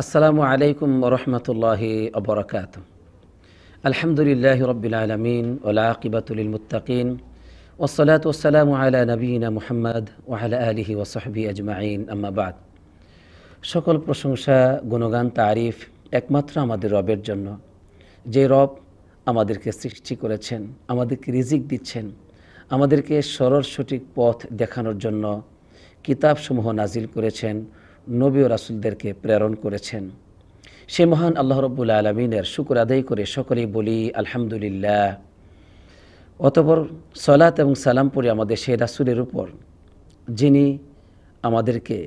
আসসালামু আলাইকুম ওরহমতুল্লাহি ওবরাকাতুহু। আলহামদুলিল্লাহি রব্বিল আলামিন ওয়াল আকিবাতু লিল মুত্তাকিন ওয়াসসালাতু ওয়াসসালামু আলা নবিয়িনা মুহাম্মদ ওয়া আলা আলিহি ওয়া সাহবিহি আজমাইন, আম্মা বাদ। সকল প্রশংসা, গুণগান, তারিফ একমাত্র আমাদের রবের জন্য, যে রব আমাদেরকে সৃষ্টি করেছেন, আমাদেরকে রিজিক দিচ্ছেন, আমাদেরকে সরল সঠিক পথ দেখানোর জন্য কিতাবসমূহ নাজিল করেছেন, নবী ও রাসূলদেরকে প্রেরণ করেছেন। সে মহান আল্লাহ রব্বুল আলমিনের শুকর আদায় করে সকলেই বলি আলহামদুলিল্লাহ। অতঃপর সালাত এবং সালাম পড়ি আমাদের সেই রাসূলের উপর, যিনি আমাদেরকে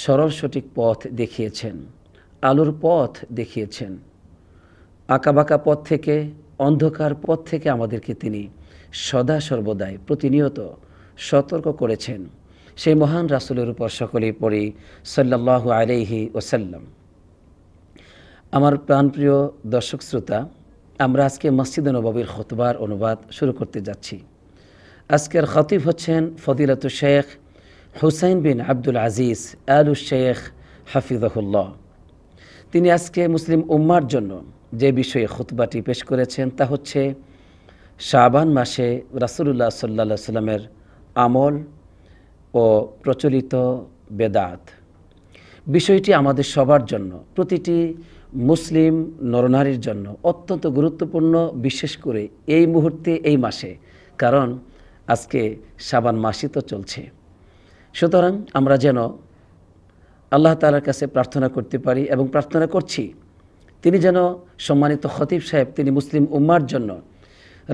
সরল সঠিক পথ দেখিয়েছেন, আলোর পথ দেখিয়েছেন। আঁকাবাঁকা পথ থেকে, অন্ধকার পথ থেকে আমাদেরকে তিনি সদা সর্বদাই প্রতিনিয়ত সতর্ক করেছেন। সেই মহান রাসূলের উপর সকলেই পড়ি সাল্লাল্লাহু আলাইহি ওয়াসাল্লাম। আমার প্রাণপ্রিয় দর্শক শ্রোতা, আমরা আজকে মসজিদে নববীর খুতবার অনুবাদ শুরু করতে যাচ্ছি। আজকের খতিব হচ্ছেন ফদিলাতুল শেখ হুসাইন বিন আব্দুল আজিজ আলু শেখ হাফিজাহুল্লাহ। তিনি আজকে মুসলিম উম্মার জন্য যে বিষয়ে খুতবাটি পেশ করেছেন তা হচ্ছে শাবান মাসে রাসূলুল্লাহ সাল্লাল্লাহু আলাইহি সাল্লামের আমল ও প্রচলিত বেদাত। বিষয়টি আমাদের সবার জন্য, প্রতিটি মুসলিম নরনারীর জন্য অত্যন্ত গুরুত্বপূর্ণ, বিশেষ করে এই মুহূর্তে, এই মাসে, কারণ আজকে শাবান মাসই তো চলছে। সুতরাং আমরা যেন আল্লাহ তাআলার কাছে প্রার্থনা করতে পারি এবং প্রার্থনা করছি, তিনি যেন সম্মানিত খতিব সাহেব, তিনি মুসলিম উম্মার জন্য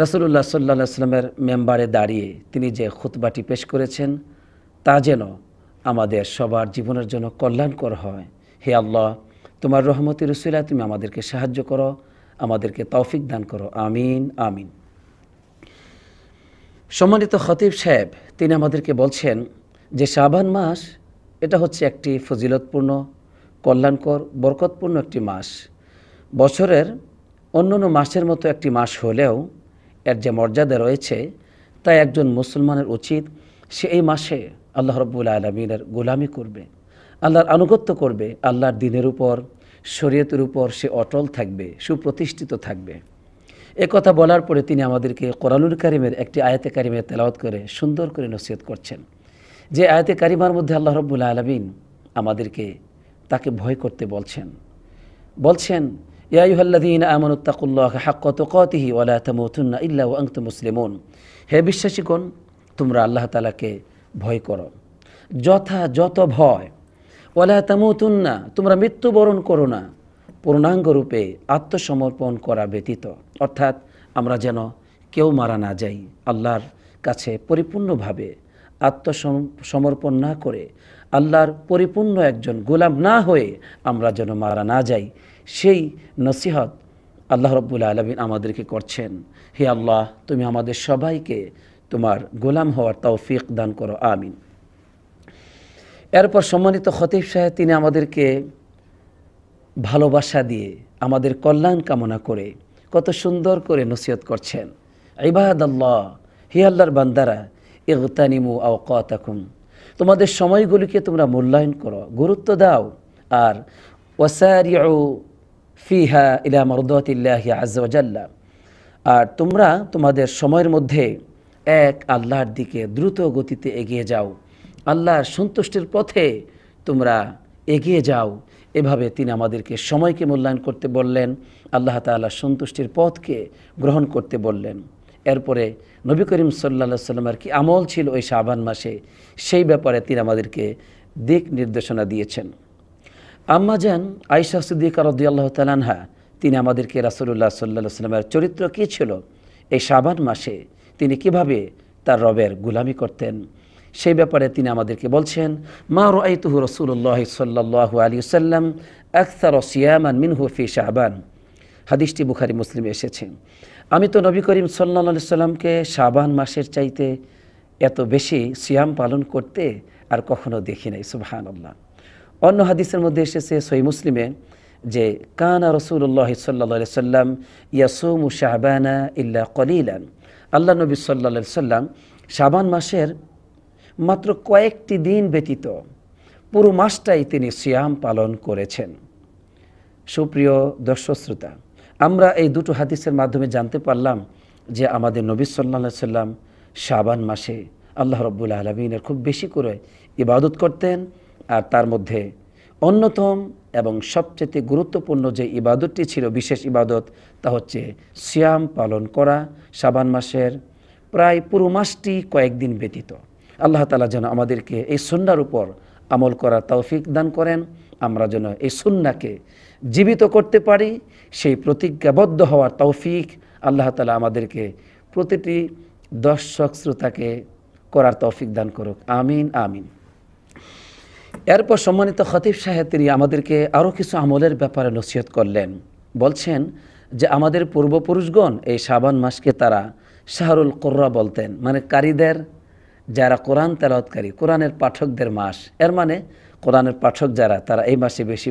রাসূলুল্লাহ সাল্লাল্লাহু আলাইহি ওয়াসাল্লামের মেম্বারে দাঁড়িয়ে তিনি যে খুতবাটি পেশ করেছেন তা যেন আমাদের সবার জীবনের জন্য কল্যাণকর হয়। হে আল্লাহ, তোমার রহমতের উসিলায় তুমি আমাদেরকে সাহায্য করো, আমাদেরকে তৌফিক দান করো, আমিন আমিন। সম্মানিত খতিব সাহেব তিনি আমাদেরকে বলছেন যে শাবান মাস এটা হচ্ছে একটি ফজিলতপূর্ণ, কল্যাণকর, বরকতপূর্ণ একটি মাস। বছরের অন্যান্য মাসের মতো একটি মাস হলেও এর যে মর্যাদা রয়েছে, তাই একজন মুসলমানের উচিত সে এই মাসে আল্লাহ রব্বুল আলামিনের গোলামি করবে, আল্লাহর আনুগত্য করবে, আল্লাহর দ্বীনের উপর, শরীয়তের উপর সে অটল থাকবে, সুপ্রতিষ্ঠিত থাকবে। এ কথা বলার পরে তিনি আমাদেরকে কোরআনুল কারীমের একটি আয়াতে কারিমে তেলাওয়াত করে সুন্দর করে নসিহত করছেন, যে আয়াতে কারিমার মধ্যে আল্লাহ রব্বুল আলামিন আমাদেরকে তাকে ভয় করতে বলছেন ইয়া আইয়ুহাল্লাযীনা আমানুত্তাকুল্লাহা হাক্কা তুকাতিহি ওয়া লা তামুতুন্না ইল্লা ওয়া আনতুম মুসলিমুন। হে বিশ্বাসীগণ, তোমরা আল্লাহ তাআলাকে ভয় করো, যথাযথ ভয়। ওয়া লা তামুতুন্না, তোমরা মৃত্যুবরণ করো না পূর্ণাঙ্গ রূপে আত্মসমর্পণ করা ব্যতীত। অর্থাৎ আমরা যেন কেউ মারা না যাই, আল্লাহর কাছে পরিপূর্ণভাবে আত্মসমর্পণ না করে, আল্লাহর পরিপূর্ণ একজন গোলাম না হয়ে আমরা যেন মারা না যাই, সেই নসিহত আল্লাহ রব্বুল আলামিন আমাদেরকে করছেন। হে আল্লাহ, তুমি আমাদের সবাইকে তোমার গোলাম হওয়ার তৌফিক দান করো, আমিন। এরপর সম্মানিত খতিব সাহেব তিনি আমাদেরকে ভালোবাসা দিয়ে, আমাদের কল্যাণ কামনা করে কত সুন্দর করে নসিহত করছেন। ইবাদাল্লাহ, হে আল্লাহর বান্দারা, ইগতানিমু আওকাতাকুম, তোমাদের সময়গুলিকে তোমরা মূল্যায়ন করো, গুরুত্ব দাও, আর ওয়াসারিউ ফিহা ইলা মারদাতিল্লাহি আযজা ওয়া জাল্লা, আর তোমরা তোমাদের সময়ের মধ্যে এক আল্লাহর দিকে দ্রুত গতিতে এগিয়ে যাও, আল্লাহর সন্তুষ্টির পথে তোমরা এগিয়ে যাও। এভাবে তিনি আমাদেরকে সময়কে মূল্যায়ন করতে বললেন, আল্লাহ তাআলার সন্তুষ্টির পথকে গ্রহণ করতে বললেন। এরপরে নবী করিম সাল্লাল্লাহু আলাইহি ওয়াসাল্লামের কি আমল ছিল ওই শাবান মাসে, সেই ব্যাপারে তিনি আমাদেরকে দিক নির্দেশনা দিয়েছেন। আম্মা জান আয়েশা সিদ্দিকা রাদিয়াল্লাহু তাআলা আনহা তিনি আমাদেরকে রাসূলুল্লাহ সাল্লাল্লাহু আলাইহি ওয়াসাল্লামের চরিত্র কী ছিল, এই শাবান মাসে তিনি কিভাবে তার রবের গোলামি করতেন, সেই ব্যাপারে তিনি আমাদেরকে বলছেন, মা রাআইতুহু রাসূলুল্লাহ সাল্লাল্লাহু আলাইহি ওয়াসাল্লাম আকসারা সিয়ামান মিনহু ফি শাবান। হাদিসটি বুখারী মুসলিমে এসেছে। আমি তো নবী করিম সাল্লাল্লাহু আলাইহি ওয়াসাল্লামকে শাবান মাসের চাইতে এত বেশি সিয়াম পালন করতে আর কখনো দেখি নাই। সুবহানাল্লাহ। অন্য হাদিসের মধ্যে এসেছে সহিহ মুসলিমে যে কানা রাসূলুল্লাহ সাল্লাল্লাহু আলাইহি ওয়াসাল্লাম ইয়াসুমু শাবানা ইল্লা কলিলান। আল্লাহ নবী সাল্লাল্লাহু আলাইহি ওয়াসাল্লাম শাবান মাসের মাত্র কয়েকটি দিন ব্যতীত পুরো মাসটাই তিনি সিয়াম পালন করেছেন। সুপ্রিয় দর্শক শ্রোতা, আমরা এই দুটো হাদিসের মাধ্যমে জানতে পারলাম যে আমাদের নবী সাল্লাল্লাহু আলাইহি সাল্লাম শাবান মাসে আল্লাহ রাব্বুল আলামিনের খুব বেশি করে ইবাদত করতেন। আর তার মধ্যে অন্যতম এবং সবচেয়ে গুরুত্বপূর্ণ যে ইবাদতটি ছিল, বিশেষ ইবাদত, তা হচ্ছে সিয়াম পালন করা শাবান মাসের প্রায় পুরো মাসটি কয়েকদিন ব্যতীত। আল্লাহ তাআলা যেন আমাদেরকে এই সুন্নাহর উপর আমল করার তৌফিক দান করেন, আমরা যেন এই সুন্নাহকে জীবিত করতে পারি, সেই প্রতিজ্ঞাবদ্ধ হওয়ার তৌফিক আল্লাহ তাআলা আমাদেরকে প্রতিটি দর্শক শ্রোতাকে করার তৌফিক দান করুক। আমিন আমিন। এরপর সম্মানিত খতিব সাহেব তিনি আমাদেরকে আরও কিছু আমলের ব্যাপারে নসিহত করলেন। বলছেন যে আমাদের পূর্বপুরুষগণ এই শাবান মাসকে তারা শাহরুল কুররা বলতেন, মানে কারীদের, যারা কোরআন তেলাওয়াতকারী, কোরআনের পাঠকদের মাস। এর মানে কোরআনের পাঠক যারা, তারা এই মাসে বেশি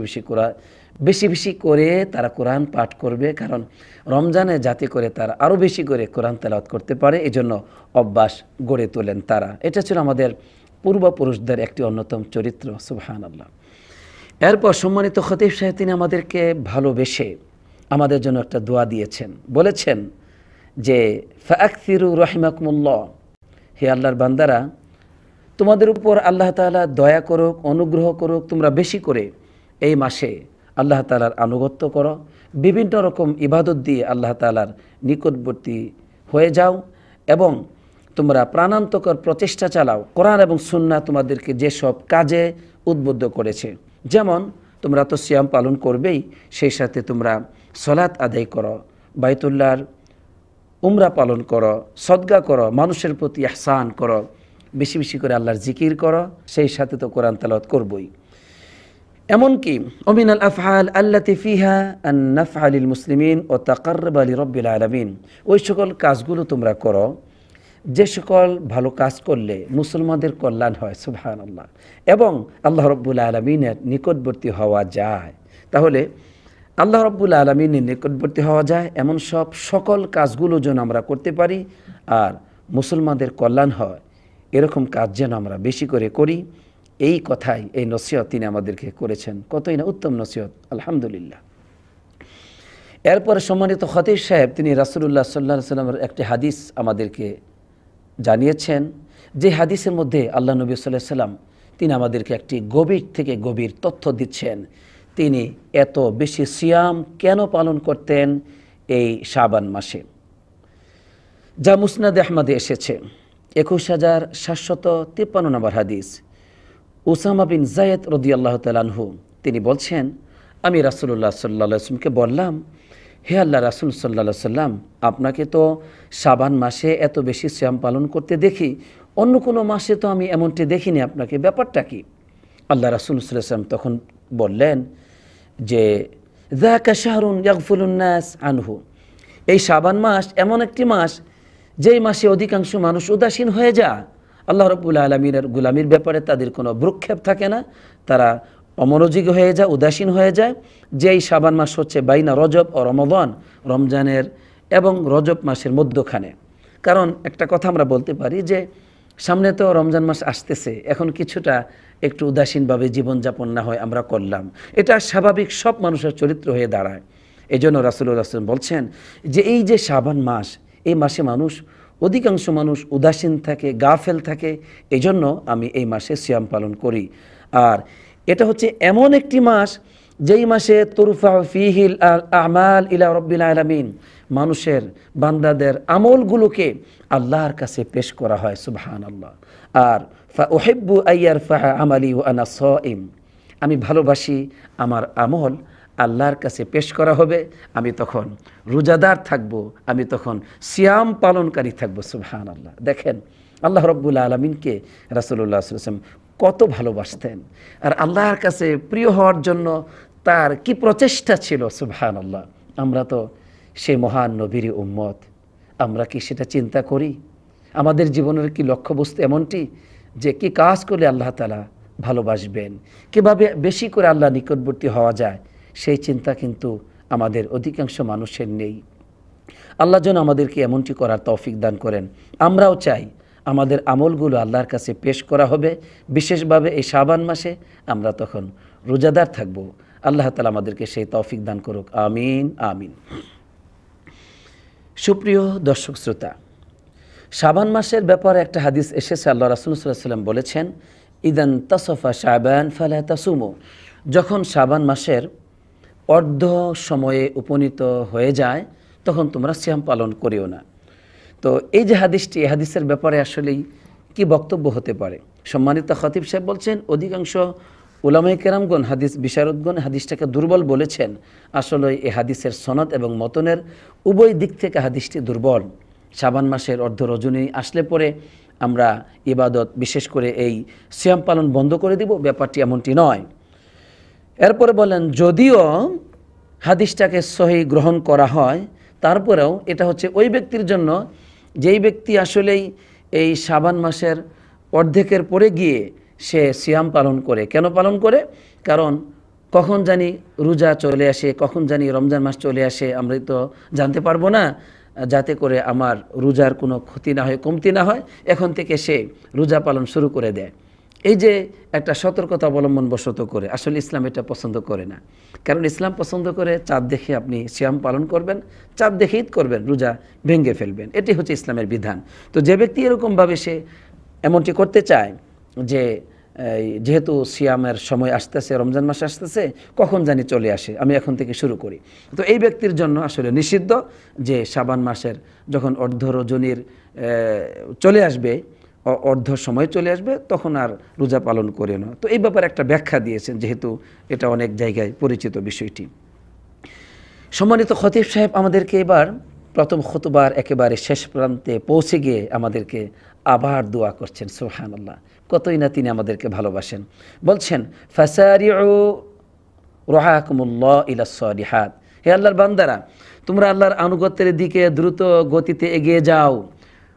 বেশি করে তারা কোরআন পাঠ করবে, কারণ রমজানে যাতে করে তারা আরও বেশি করে কোরআন তেলাওয়াত করতে পারে, এই জন্য অভ্যাস গড়ে তোলেন তারা। এটা ছিল আমাদের পূর্বপুরুষদের একটি অন্যতম চরিত্র। সুবহানাল্লাহ। এরপর সম্মানিত খতিব সাহেব তিনি আমাদেরকে ভালোবেসে আমাদের জন্য একটা দোয়া দিয়েছেন। বলেছেন যে ফাআকসিরু রাহিমাকুমুল্লাহ, হে আল্লাহর বান্দারা, তোমাদের উপর আল্লাহ তাআলা দয়া করুক, অনুগ্রহ করুক, তোমরা বেশি করে এই মাসে আল্লাহ তাআলার আনুগত্য করো, বিভিন্ন রকম ইবাদত দিয়ে আল্লাহ তাআলার নিকটবর্তী হয়ে যাও এবং তোমরা প্রাণান্তকর প্রচেষ্টা চালাও। কোরআন এবং সুন্নাহ তোমাদেরকে যেসব কাজে উদ্বুদ্ধ করেছে, যেমন তোমরা তো সিয়াম পালন করবেই, সেই সাথে তোমরা সালাত আদায় করো, বাইতুল্লাহর উমরা পালন করো, সদকা করো, মানুষের প্রতি ইহসান করো, বেশি বেশি করে আল্লাহর জিকির করো, সেই সাথে তো কোরআন তেলাওয়াত করবই। এমনকি ওমিনাল আফআল আল্লাতি ফিহা আন নাফআ লিল মুসলিমিন ওয়া তাকাররুবা লিরাব্বিল আলামিন, ওই সকল কাজগুলো তোমরা করো যে সকল ভালো কাজ করলে মুসলমানদের কল্যাণ হয়। সুবহানাল্লাহ। এবং আল্লাহ রাব্বুল আলামিনের নিকটবর্তী হওয়া যায়। তাহলে আল্লাহ রাব্বুল আলামিনের নিকটবর্তী হওয়া যায় এমন সকল কাজগুলো যেন আমরা করতে পারি, আর মুসলমানদের কল্যাণ হয় এরকম কাজ যেন আমরা বেশি করে করি। এই কথাই, এই নসিহত তিনি আমাদেরকে করেছেন। কতই না উত্তম নসিহত, আলহামদুলিল্লাহ। এরপরে সম্মানিত খতিব সাহেব তিনি রাসূলুল্লাহ সাল্লাল্লাহু আলাইহি ওয়াসাল্লামের একটি হাদিস আমাদেরকে জানিয়েছেন, যে হাদিসের মধ্যে আল্লাহ নবী সাল্লাল্লাহু আলাইহি ওয়াসাল্লাম তিনি আমাদেরকে একটি গভীর থেকে গভীর তথ্য দিচ্ছেন। তিনি এত বেশি সিয়াম কেন পালন করতেন এই শাবান মাসে, যা মুসনাদে আহমদে এসেছে 21753 নম্বর হাদিস। উসামা বিন যায়েদ রাদিয়াল্লাহু তাআলা আনহু তিনি বলছেন, আমি রাসূলুল্লাহ সাল্লাল্লাহু আলাইহি ওয়াসাল্লামকে বললাম, হে আল্লাহ রাসূল সাল্লাল্লাহু আলাইহি ওয়াসাল্লাম, আপনাকে তো শাবান মাসে এত বেশি সিয়াম পালন করতে দেখি, অন্য কোনো মাসে তো আমি এমনটি দেখিনি আপনাকে, ব্যাপারটা কি? আল্লাহ রাসূল সাল্লাল্লাহু আলাইহি ওয়াসাল্লাম তখন বললেন যে যাকা শাহরুন ইয়াগফুলুন নাস আনহু, এই শাবান মাস এমন একটি মাস যেই মাসে অধিকাংশ মানুষ উদাসীন হয়ে যায়। আল্লাহ রাব্বুল আলামিনের গোলামির ব্যাপারে তাদের কোনো ভ্রুক্ষেপ থাকে না, তারা অমনোযোগী হয়ে যায়, উদাসীন হয়ে যায়। যেই শাবান মাস হচ্ছে বাইনা রজব ও রমাদান, রমজানের এবং রজব মাসের মধ্যখানে। কারণ একটা কথা আমরা বলতে পারি যে সামনে তো রমজান মাস আসতেছে, এখন কিছুটা একটু উদাসীনভাবে জীবনযাপন না হয় আমরা করলাম, এটা স্বাভাবিক সব মানুষের চরিত্র হয়ে দাঁড়ায়। এই জন্য রাসূলুল্লাহ সাল্লাল্লাহু আলাইহি ওয়াসাল্লাম বলছেন যে এই যে শাবান মাস, এই মাসে অধিকাংশ মানুষ উদাসীন থাকে, গাফেল থাকে, এই জন্য আমি এই মাসে সিয়াম পালন করি। আর এটা হচ্ছে এমন একটি মাস যেই মাসে তুরফাউ ফীহিল আমাল ইলা রাব্বিল আলামিন, মানুষের বান্দাদের আমলগুলোকে আল্লাহর কাছে পেশ করা হয়। সুবহানাল্লাহ। আর ফা উহিব্বু আইয়ারফা আমালি ওয়া আনা সাইম, আমি ভালোবাসি আমার আমল আল্লাহর কাছে পেশ করা হবে, আমি তখন রোজাদার থাকব, আমি তখন সিয়াম পালনকারী থাকব। সুবহানাল্লাহ। দেখেন আল্লাহ রাব্বুল আলামিনকে রাসূলুল্লাহ সাল্লাল্লাহু আলাইহি ওয়াসাল্লাম কত ভালোবাসতেন, আর আল্লাহর কাছে প্রিয় হওয়ার জন্য তার কি প্রচেষ্টা ছিল। সুবহানাল্লাহ। আমরা তো সেই মহান নবীর উম্মত, আমরা কি সেটা চিন্তা করি? আমাদের জীবনের কি লক্ষ্যবস্তু এমনটি যে কি কাজ করলে আল্লাহ তাআলা ভালোবাসবেন, কিভাবে বেশি করে আল্লাহ নিকটবর্তী হওয়া যায়, সেই চিন্তা কিন্তু আমাদের অধিকাংশ মানুষের নেই। আল্লাহ যেন আমাদেরকে এমনটি করার তৌফিক দান করেন। আমরাও চাই আমাদের আমলগুলো আল্লাহর কাছে পেশ করা হবে, বিশেষভাবে এই শাবান মাসে আমরা তখন রোজাদার থাকব, আল্লাহ তাআলা আমাদেরকে সেই তৌফিক দান করুক, আমিন আমিন। সুপ্রিয় দর্শক শ্রোতা, শাবান মাসের ব্যাপারে একটা হাদিস এসেছে, আল্লাহ রাসূল সাল্লাল্লাহু আলাইহি ওয়াসাল্লাম বলেছেন, ইদান তাসাফা শাবান ফালা তাসুমু, যখন শাবান মাসের অর্ধ সময়ে উপনীত হয়ে যায় তখন তোমরা সিয়াম পালন করিও না। তো এই যে হাদিসটি, এই হাদিসের ব্যাপারে আসলেই কি বক্তব্য হতে পারে? সম্মানিত খতিব সাহেব বলছেন, অধিকাংশ উলামায়ে কেরামগণ, হাদিস বিশারদগণ হাদিসটাকে দুর্বল বলেছেন। আসলে এই হাদিসের সনদ এবং মতনের উভয় দিক থেকে হাদিসটি দুর্বল। শাবান মাসের অর্ধ রজনী আসলে পরে আমরা ইবাদত, বিশেষ করে এই সিয়াম পালন বন্ধ করে দিব, ব্যাপারটি এমনটি নয়। এরপরে বলেন, যদিও হাদিসটাকে সহি গ্রহণ করা হয়, তারপরেও এটা হচ্ছে ওই ব্যক্তির জন্য যেই ব্যক্তি আসলেই এই শাবান মাসের অর্ধেকের পরে গিয়ে সে সিয়াম পালন করে। কেন পালন করে? কারণ কখন জানি রোজা চলে আসে, কখন জানি রমজান মাস চলে আসে, আমরা তো জানতে পারবো না, যাতে করে আমার রোজার কোনো ক্ষতি না হয়, কমতি না হয়, এখন থেকে সে রোজা পালন শুরু করে দেয়। এই যে একটা সতর্কতা অবলম্বন বশত করে, আসলে ইসলাম এটা পছন্দ করে না। কারণ ইসলাম পছন্দ করে চাঁদ দেখে আপনি সিয়াম পালন করবেন, চাঁদ দেখে ঈদ করবেন, রোজা ভেঙে ফেলবেন, এটি হচ্ছে ইসলামের বিধান। তো যে ব্যক্তি এরকমভাবে সে এমনটি করতে চায় যে যেহেতু সিয়ামের সময় আসতেছে, রমজান মাস আসতেছে, কখন জানি চলে আসে, আমি এখন থেকে শুরু করি, তো এই ব্যক্তির জন্য আসলে নিষিদ্ধ যে শাবান মাসের যখন অর্ধ রজনীর চলে আসবে, অর্ধ সময় চলে আসবে, তখন আর রোজা পালন করে না। তো এই ব্যাপারে একটা ব্যাখ্যা দিয়েছেন, যেহেতু এটা অনেক জায়গায় পরিচিত বিষয়টি। সম্মানিত খতিব সাহেব আমাদেরকে এবার প্রথম খুতবার একেবারে শেষ প্রান্তে পৌঁছে গিয়ে আমাদেরকে আবার দোয়া করছেন। সুবহানাল্লাহ, কতই না তিনি আমাদেরকে ভালোবাসেন। বলছেন, ফাসারিউ রাহাকুমুল্লাহ ইলাস সালিহাত, হে আল্লাহর বান্দারা, তোমরা আল্লাহর আনুগত্যের দিকে দ্রুত গতিতে এগিয়ে যাও।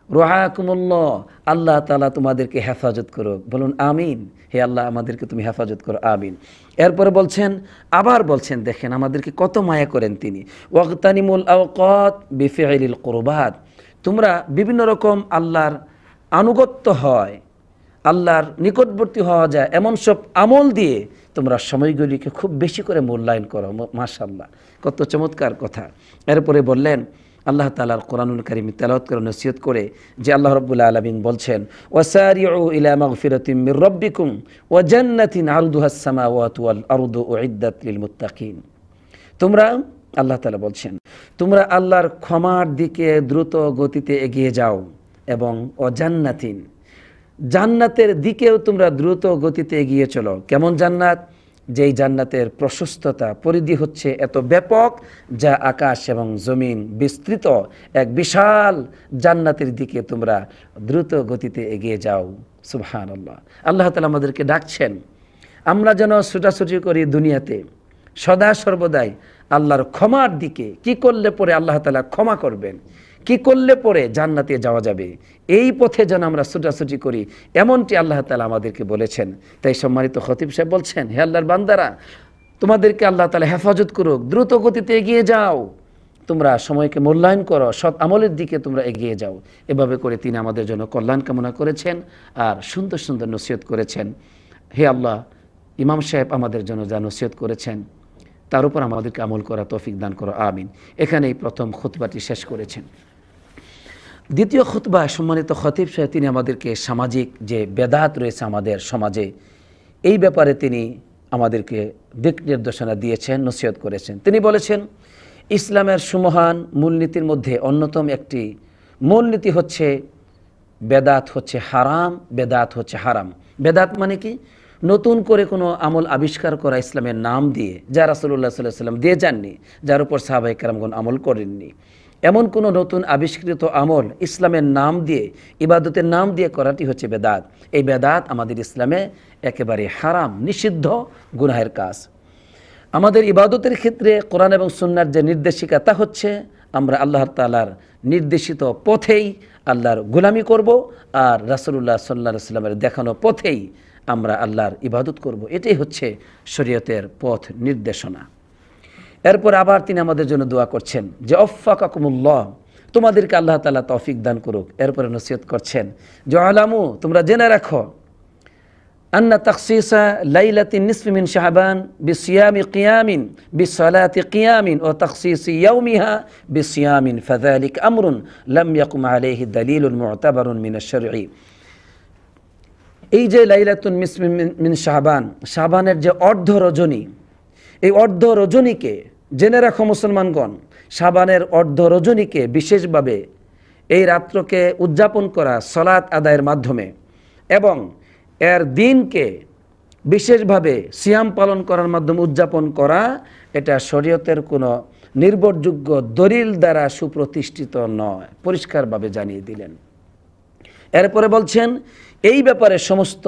রাহাকুমুল্লাহ, আল্লাহ তাআলা তোমাদেরকে হেফাজত করুক, বলুন আমিন। হে আল্লাহ, আমাদেরকে তুমি হেফাজত করো, আমিন। এরপরে বলছেন, আবার বলছেন, দেখেন আমাদেরকে কত মায়া করেন তিনি, ওয়াগতানিমুল আওকাত বিফিইলিল কুরবাত, তোমরা বিভিন্ন রকম আল্লাহর আনুগত্য হয়, আল্লাহর নিকটবর্তী হওয়া যায় এমন সব আমল দিয়ে তোমরা সময়গুলিকে খুব বেশি করে মূল্যায়ন করো। মাশাআল্লাহ, কত চমৎকার কথা। এরপরে বললেন, আল্লাহ তাআলার কোরআনুল কারীম তেলাওয়াত করে নসিহত করে যে আল্লাহ রাব্বুল আলামিন বলছেন, ওয়াসারিউ ইলা মাগফিরাতিম মির রাব্বিকুম ওয়া জান্নাতিন আরদুহাস সামাওয়াতু ওয়াল আরদু উইদ্দাত লিল মুত্তাকিন, তোমরা, আল্লাহ তাআলা বলছেন, তোমরা আল্লাহর ক্ষমার দিকে দ্রুত গতিতে এগিয়ে যাও এবং জান্নাতিন, জান্নাতের দিকেও তোমরা দ্রুত গতিতে এগিয়ে চলো। কেমন জান্নাত? যেই জান্নাতের প্রশস্ততা, পরিধি হচ্ছে এত ব্যাপক যা আকাশ এবং জমিন বিস্তৃত, এক বিশাল জান্নাতের দিকে তোমরা দ্রুত গতিতে এগিয়ে যাও। সুবহানাল্লাহ, আল্লাহ তাআলা আমাদেরকে ডাকছেন আমরা যেন ছুটাছুটি করি দুনিয়াতে, সদা সর্বদাই আল্লাহর ক্ষমার দিকে। কি করলে পরে আল্লাহ তাআলা ক্ষমা করবেন, কি করলে পরে জান্নাতে যাওয়া যাবে, এই পথে যেন আমরা ছুটাছুটি করি, এমনটি আল্লাহ তাআলা আমাদেরকে বলেছেন। তাই সম্মানিত খতিব সাহেব বলছেন, হে আল্লাহর বান্দারা, তোমাদেরকে আল্লাহ তাআলা হেফাজত করুক, দ্রুত গতিতে এগিয়ে যাও, তোমরা সময়কে মূল্যায়ন করো, সৎ আমলের দিকে তোমরা এগিয়ে যাও। এভাবে করে তিনি আমাদের জন্য কল্যাণ কামনা করেছেন আর সুন্দর সুন্দর নসিহত করেছেন। হে আল্লাহ, ইমাম সাহেব আমাদের জন্য যা নসিহত করেছেন তার উপর আমাদেরকে আমল করা তৌফিক দান করো, আমিন। এখানেই প্রথম খুতবাটি শেষ করেছেন। দ্বিতীয় খুতবা সম্মানিত খতিব সাহেব তিনি আমাদেরকে সামাজিক যে বেদাত রয়েছে আমাদের সমাজে, এই ব্যাপারে তিনি আমাদেরকে দিক নির্দেশনা দিয়েছেন, নসিহত করেছেন। তিনি বলেছেন, ইসলামের সুমহান মূলনীতির মধ্যে অন্যতম একটি মূলনীতি হচ্ছে বেদাত হচ্ছে হারাম, বেদাত হচ্ছে হারাম। বেদাত মানে কি? নতুন করে কোনো আমল আবিষ্কার করা ইসলামের নাম দিয়ে, যা রাসূলুল্লাহ সাল্লাল্লাহু আলাইহি ওয়াসাল্লাম দিয়ে যাননি, যার উপর সাহাবায়ে কেরামগণ আমল করেননি, এমন কোনো নতুন আবিষ্কৃত আমল ইসলামের নাম দিয়ে, ইবাদতের নাম দিয়ে করাটি হচ্ছে বেদাত। এই বেদাত আমাদের ইসলামে একেবারে হারাম, নিষিদ্ধ, গুনাহের কাজ। আমাদের ইবাদতের ক্ষেত্রে কোরআন এবং সুন্নাহর যে নির্দেশিকা, তা হচ্ছে আমরা আল্লাহ তাআলার নির্দেশিত পথেই আল্লাহর গোলামি করব আর রাসূলুল্লাহ সাল্লাল্লাহু আলাইহি ওয়াসাল্লামের দেখানো পথেই আমরা আল্লাহর ইবাদত করব। এটাই হচ্ছে শরীয়তের পথ নির্দেশনা। এরপর আবার তিনি আমাদের জন্য দোয়া করছেন যে ওয়াফাকাকুমুল্লাহ, তোমাদেরকে আল্লাহ তাআলা তৌফিক দান করুক। এরপরে নসিহত করছেন যে আলামু, তোমরা জেনে রাখো, আন্না তাখসিসা লাইলাতিন নিসফি মিন শাবান বিসিয়ামি কিয়ামিন বিসসালাতি কিয়ামিন ও তাখসিসি ইয়াউমিহা বিসিয়ামিন ফাযালিকা আমরুন লাম ইয়াকুম আলাইহি দালিলুন মু'তাবারুন মিনাশ শারঈ। এই যে লাইলাতুন নিসফি মিন শাবান, শাবানের যে অর্ধ রজনী, এই অর্ধ রজনীকে জেনে রাখো মুসলমানগণ, শাবানের অর্ধ রজনীকে বিশেষভাবে এই রাত্রকে উদযাপন করা সালাত আদায়ের মাধ্যমে এবং এর দিনকে বিশেষভাবে সিয়াম পালন করার মাধ্যমে উদযাপন করা, এটা শরীয়তের কোনো নির্ভরযোগ্য দলিল দ্বারা সুপ্রতিষ্ঠিত নয়, পরিষ্কারভাবে জানিয়ে দিলেন। এরপরে বলছেন এই ব্যাপারে সমস্ত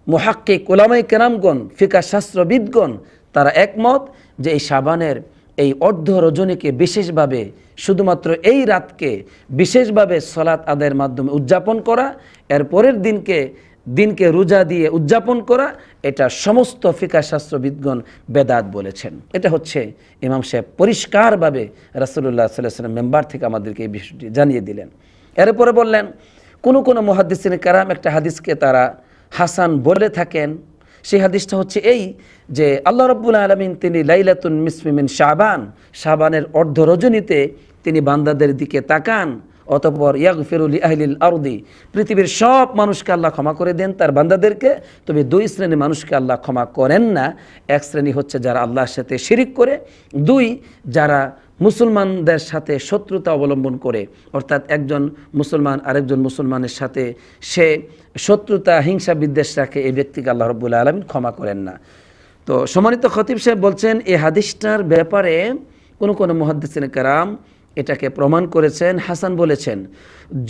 মুহাক্কিক উলামায়ে কেরামগণ, ফিকাহ শাস্ত্রবিদগণ তারা একমত যে এই শাবানের এই অর্ধ রজনীকে বিশেষভাবে, শুধুমাত্র এই রাতকে বিশেষভাবে সালাত আদায়ের মাধ্যমে উদযাপন করা, এর পরের দিনকে রোজা দিয়ে উদযাপন করা, এটা সমস্ত ফিকাহ শাস্ত্রবিদগণ বেদাত বলেছেন। এটা হচ্ছে ইমাম সাহেব পরিষ্কারভাবে রাসূলুল্লাহ সাল্লাল্লাহু আলাইহি ওয়াসাল্লাম মেম্বার থেকে আমাদেরকে এই বিষয়টি জানিয়ে দিলেন। এরপরে বললেন কোনো মুহাদ্দিসিন কেরাম একটা হাদিসকে তারা হাসান বলে থাকেন। সেই হাদিসটা হচ্ছে এই যে আল্লাহ রাব্বুল আলামিন তিনি লাইলাতুন নিসফি মিন শাবান, শাবানের অর্ধ রজনীতে তিনি বান্দাদের দিকে তাকান, অতঃপর ইয়াগফিরু লি আহলিল আরদি, পৃথিবীর সব মানুষকে আল্লাহ ক্ষমা করে দেন তার বান্দাদেরকে। তবে দুই শ্রেণীর মানুষকে আল্লাহ ক্ষমা করেন না। এক শ্রেণী হচ্ছে যারা আল্লাহর সাথে শিরিক করে, দুই যারা মুসলমানদের সাথে শত্রুতা অবলম্বন করে, অর্থাৎ একজন মুসলমান আরেকজন মুসলমানের সাথে সে শত্রুতা হিংসা বিদ্বেষ রাখে, এই ব্যক্তিকে আল্লাহ রাব্বুল আলামিন ক্ষমা করেন না। তো সম্মানিত খতিব সাহেব বলছেন এই হাদিসটার ব্যাপারে কোনো মুহাদ্দিসিন কেরাম এটাকে প্রমাণ করেছেন, হাসান বলেছেন।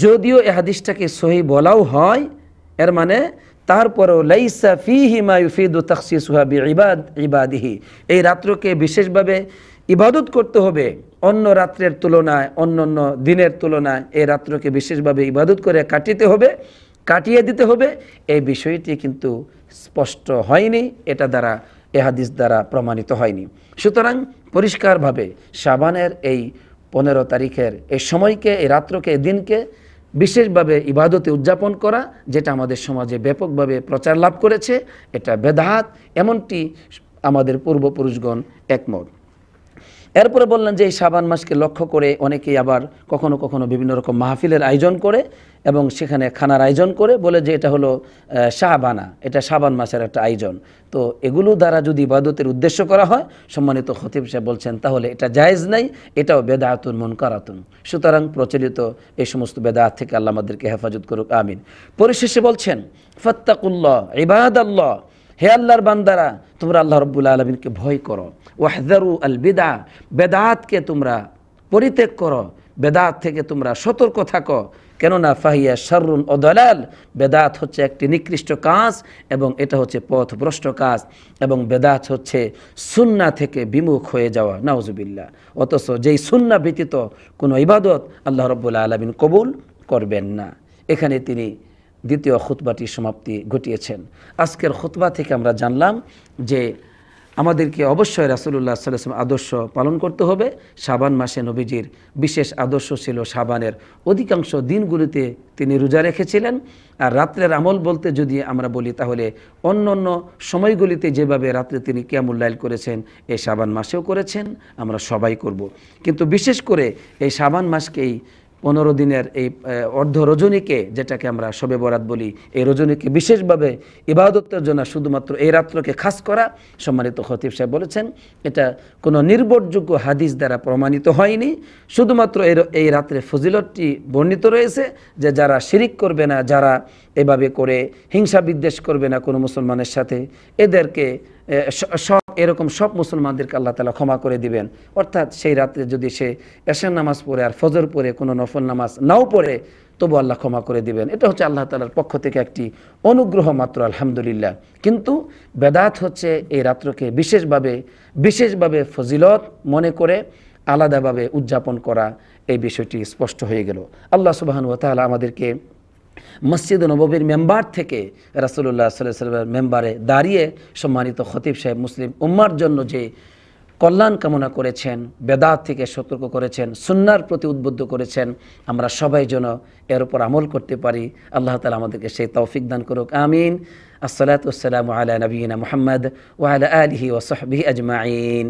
যদিও এই হাদিসটাকে সহিহ বলাও হয়, এর মানে তারপরেও লাইসা ফিহি মা ইউফিদু তাখসিসুহা বিইবাদিহি, এই রাত্রকে বিশেষভাবে ইবাদত করতে হবে অন্য রাত্রের তুলনায়, অন্য দিনের তুলনায় এই রাত্রকে বিশেষভাবে ইবাদত করে কাটিয়ে দিতে হবে, এই বিষয়টি কিন্তু স্পষ্ট হয়নি, এটা দ্বারা এ হাদিস দ্বারা প্রমাণিত হয়নি। সুতরাং পরিষ্কারভাবে শাবানের এই 15 তারিখের এই সময়কে, এই রাত্রকে, এই দিনকে বিশেষভাবে ইবাদতে উদযাপন করা, যেটা আমাদের সমাজে ব্যাপকভাবে প্রচার লাভ করেছে, এটা বেদাত, এমনটি আমাদের পূর্বপুরুষগণ একমত। এরপরে বললেন যে এই শাবান মাসকে লক্ষ্য করে অনেকেই আবার কখনো বিভিন্ন রকম মাহফিলের আয়োজন করে এবং সেখানে খানার আয়োজন করে, বলে যে এটা হলো শাবানা, এটা শাবান মাসের একটা আয়োজন। তো এগুলো দ্বারা যদি ইবাদতের উদ্দেশ্য করা হয়, সম্মানিত খতিব সাহেব বলছেন, তাহলে এটা জায়েজ নাই, এটাও বেদাতুন মুনকারাতুন। সুতরাং প্রচলিত এই সমস্ত বেদাত থেকে আল্লাহ আমাদেরকে হেফাজত করুক, আমিন। পরিশেষে বলছেন ফাত্তাকুল্লাহ ইবাদাল্লাহ, হে আল্লাহর বান্দারা তোমরা আল্লাহ রাব্বুল আলামিনকে ভয় করো, ওয়াহযারু আল বিদআ, বেদাতকে তোমরা পরিত্যাগ করো, বেদাত থেকে তোমরা সতর্ক থাকো, কেননা ফাহিয়া শাররুন ও দালাল, বেদাত হচ্ছে একটি নিকৃষ্ট কাজ এবং এটা হচ্ছে পথভ্রষ্ট কাজ, এবং বেদাত হচ্ছে সুন্নাহ থেকে বিমুখ হয়ে যাওয়া, নাউজুবিল্লাহ। অথচ যেই সুন্নাহ ব্যতীত কোনো ইবাদত আল্লাহ রাব্বুল আলামিন কবুল করবেন না। এখানে তিনি দ্বিতীয় খুতবাটির সমাপ্তি ঘটিয়েছেন। আজকের খুতবা থেকে আমরা জানলাম যে আমাদেরকে অবশ্যই রাসূলুল্লাহ সাল্লাল্লাহু আলাইহি ওয়াসাল্লাম আদর্শ পালন করতে হবে। শাবান মাসে নবীজির বিশেষ আদর্শ ছিল শাবানের অধিকাংশ দিনগুলিতে তিনি রোজা রেখেছিলেন। আর রাত্রের আমল বলতে যদি আমরা বলি, তাহলে অন্য সময়গুলিতে যেভাবে রাত্রে তিনি কিয়ামুল লাইল করেছেন, এই শাবান মাসেও করেছেন, আমরা সবাই করব। কিন্তু বিশেষ করে এই শাবান মাসকেই 15 দিনের এই অর্ধ রজনীকে, যেটাকে আমরা শবে বরাত বলি, এই রজনীকে বিশেষভাবে ইবাদতের জন্য শুধুমাত্র এই রাত্রকে খাস করা, সম্মানিত খতিব সাহেব বলেছেন এটা কোনো নির্ভরযোগ্য হাদিস দ্বারা প্রমাণিত হয়নি। শুধুমাত্র এই রাত্রে ফজিলতটি বর্ণিত রয়েছে যে যারা শিরিক করবে না, যারা এভাবে করে হিংসা বিদ্বেষ করবে না কোনো মুসলমানের সাথে, এদেরকে এরকম সব মুসলমানদেরকে আল্লাহ তাআলা ক্ষমা করে দিবেন। অর্থাৎ সেই রাত্রে যদি সে এশার নামাজ পড়ে আর ফজর পড়ে কোনো নফল নামাজ নাও পড়ে, তবু আল্লাহ ক্ষমা করে দিবেন। এটা হচ্ছে আল্লাহ তাআলার পক্ষ থেকে একটি অনুগ্রহ মাত্র, আলহামদুলিল্লাহ। কিন্তু বেদাত হচ্ছে এই রাত্রকে বিশেষভাবে ফজিলত মনে করে আলাদাভাবে উদযাপন করা, এই বিষয়টি স্পষ্ট হয়ে গেল। আল্লাহ সুবহানাহু ওয়া তাআলা আমাদেরকে মসজিদ নববীর মেম্বার থেকে রাসূলুল্লাহ সাল্লাল্লাহু আলাইহি ওয়াসাল্লামের মেম্বারে দাঁড়িয়ে সম্মানিত খতিব সাহেব মুসলিম উম্মার জন্য যে কল্যাণ কামনা করেছেন, বেদাত থেকে সতর্ক করেছেন, সুন্নাহর প্রতি উদ্বুদ্ধ করেছেন। আমরা সবাই যেন এর উপর আমল করতে পারি। আল্লাহ তাআলা আমাদেরকে সেই তৌফিক দান করুক, আমিন। আসসালাতু ওয়াসসালামু আলা নবিয়িনা মুহাম্মদ ওয়া আলা আলিহি ওয়া সাহবিহি আজমাইন।